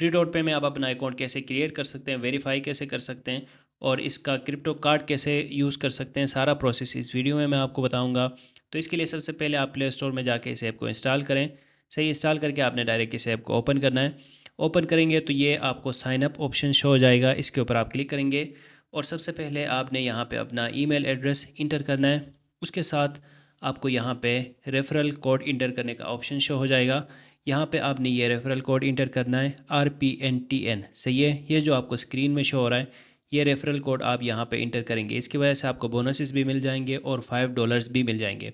रीडॉट पे में आप अपना अकाउंट कैसे क्रिएट कर सकते हैं, वेरीफाई कैसे कर सकते हैं और इसका क्रिप्टो कार्ड कैसे यूज़ कर सकते हैं, सारा प्रोसेस इस वीडियो में मैं आपको बताऊंगा। तो इसके लिए सबसे पहले आप प्ले स्टोर में जाके इस ऐप को इंस्टॉल करें। सही, इंस्टॉल करके आपने डायरेक्ट इस ऐप को ओपन करना है। ओपन करेंगे तो ये आपको साइन अप ऑप्शन शो हो जाएगा, इसके ऊपर आप क्लिक करेंगे और सबसे पहले आपने यहाँ पे अपना ईमेल एड्रेस इंटर करना है। उसके साथ आपको यहाँ पे रेफरल कोड इंटर करने का ऑप्शन शो हो जाएगा। यहाँ पे आपने ये रेफरल कोड इंटर करना है RPNTN। सही है, ये जो आपको स्क्रीन में शो हो रहा है ये रेफरल कोड आप यहाँ पे इंटर करेंगे। इसकी वजह से आपको बोनसेस भी मिल जाएंगे और $5 भी मिल जाएंगे।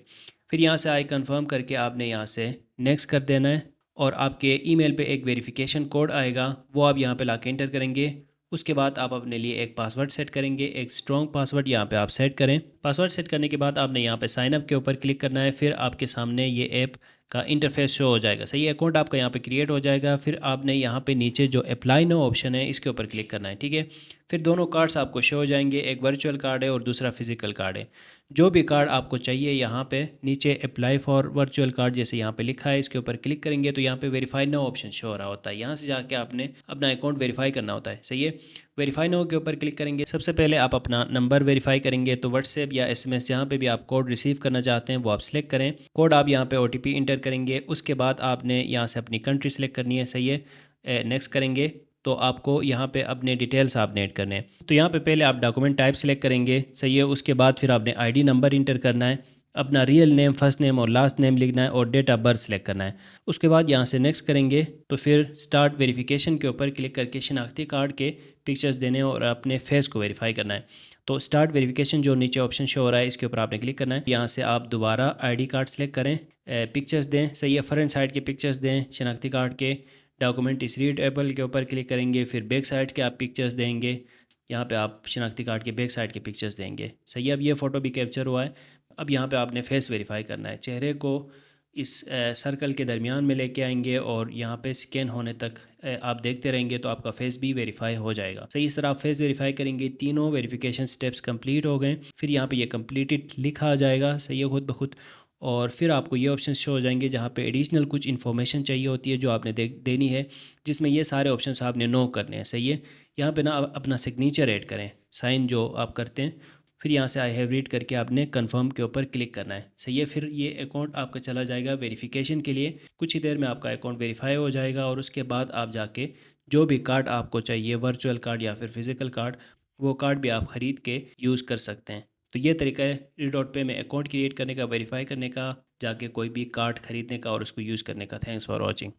फिर यहाँ से आई कंफर्म करके आपने यहाँ से नेक्स्ट कर देना है और आपके ईमेल पे एक वेरिफिकेशन कोड आएगा, वो आप यहाँ पे लाके इंटर करेंगे। उसके बाद आप अपने लिए एक पासवर्ड सेट करेंगे, एक स्ट्रॉन्ग पासवर्ड यहाँ पे आप सेट करें। पासवर्ड सेट करने के बाद आपने यहाँ पे साइन अप के ऊपर क्लिक करना है। फिर आपके सामने ये ऐप का इंटरफेस शो हो जाएगा। सही, अकाउंट आपका यहाँ पे क्रिएट हो जाएगा। फिर आपने यहाँ पे नीचे जो अप्लाई नो ऑप्शन है इसके ऊपर क्लिक करना है। ठीक है, फिर दोनों कार्ड्स आपको शो हो जाएंगे, एक वर्चुअल कार्ड है और दूसरा फिजिकल कार्ड है। जो भी कार्ड आपको चाहिए यहाँ पे नीचे अप्लाई फॉर वर्चुअल कार्ड जैसे यहाँ पे लिखा है इसके ऊपर क्लिक करेंगे तो यहाँ पे वेरीफाई नो ऑप्शन शो हो रहा होता है। यहाँ से जाके आपने अपना अकाउंट वेरीफाई करना होता है। सही है, वेरीफाई नो के ऊपर क्लिक करेंगे। सबसे पहले आप अपना नंबर वेरीफाई करेंगे, तो व्हाट्सएप या SMS जहाँ पे भी आप कोड रिसीव करना चाहते हैं वो आप सिलेक्ट करें। कोड आप यहाँ पे OTP इंटर करेंगे। उसके बाद आपने यहाँ से अपनी कंट्री सेलेक्ट करनी है। सही है, नेक्स्ट करेंगे तो आपको यहाँ पे अपने डिटेल्स आपने ऐड करने हैं। तो यहाँ पे पहले आप डॉक्यूमेंट टाइप सेलेक्ट करेंगे। सही है, उसके बाद फिर आपने ID नंबर इंटर करना है, अपना रियल नेम, फर्स्ट नेम और लास्ट नेम लिखना है और डेट ऑफ बर्थ सेलेक्ट करना है। उसके बाद यहाँ से नेक्स्ट करेंगे तो फिर स्टार्ट वेरिफिकेशन के ऊपर क्लिक करके शनाख्ती कार्ड के पिक्चर्स देने और अपने फेस को वेरीफाई करना है। तो स्टार्ट वेरिफिकेशन जो नीचे ऑप्शन शो हो रहा है इसके ऊपर आपने क्लिक करना है। यहाँ से आप दोबारा ID कार्ड सेलेक्ट करें, पिक्चर्स दें। सही है, फ्रंट साइड के पिक्चर्स दें शनाख्ती कार्ड के। डॉक्यूमेंट इस रीडेबल के ऊपर क्लिक करेंगे, फिर बैक साइड के आप पिक्चर्स देंगे। यहाँ पे आप शनाख्ती कार्ड के बैक साइड के पिक्चर्स देंगे। सही है, अब ये फ़ोटो भी कैप्चर हुआ है। अब यहाँ पे आपने फेस वेरीफाई करना है। चेहरे को इस सर्कल के दरमियान में लेके आएंगे और यहाँ पे स्कैन होने तक आप देखते रहेंगे तो आपका फेस भी वेरीफाई हो जाएगा। सही, इस तरह आप फेस वेरीफाई करेंगे। तीनों वेरिफिकेशन स्टेप्स कंप्लीट हो गए। फिर यहाँ पे ये कंप्लीटेड लिखा आ जाएगा। सही है, खुद ब खुद। और फिर आपको ये ऑप्शन शो हो जाएंगे जहाँ पे एडिशनल कुछ इन्फॉर्मेशन चाहिए होती है जो आपने देनी है, जिसमें ये सारे ऑप्शंस आपने नो करने हैं। सही है, यहाँ पे ना आप अपना सिग्नेचर ऐड करें, साइन जो आप करते हैं। फिर यहाँ से आई हैव रीड करके आपने कंफर्म के ऊपर क्लिक करना है। सही है, फिर ये अकाउंट आपका चला जाएगा वेरिफिकेशन के लिए। कुछ ही देर में आपका अकाउंट वेरीफाई हो जाएगा और उसके बाद आप जाके जो भी कार्ड आपको चाहिए, वर्चुअल कार्ड या फिर फिजिकल कार्ड, वो कार्ड भी आप ख़रीद के यूज़ कर सकते हैं। तो ये तरीका है रीडॉट पे में अकाउंट क्रिएट करने का, वेरीफाई करने का, जाके कोई भी कार्ड ख़रीदने का और उसको यूज़ करने का। Thanks for watching.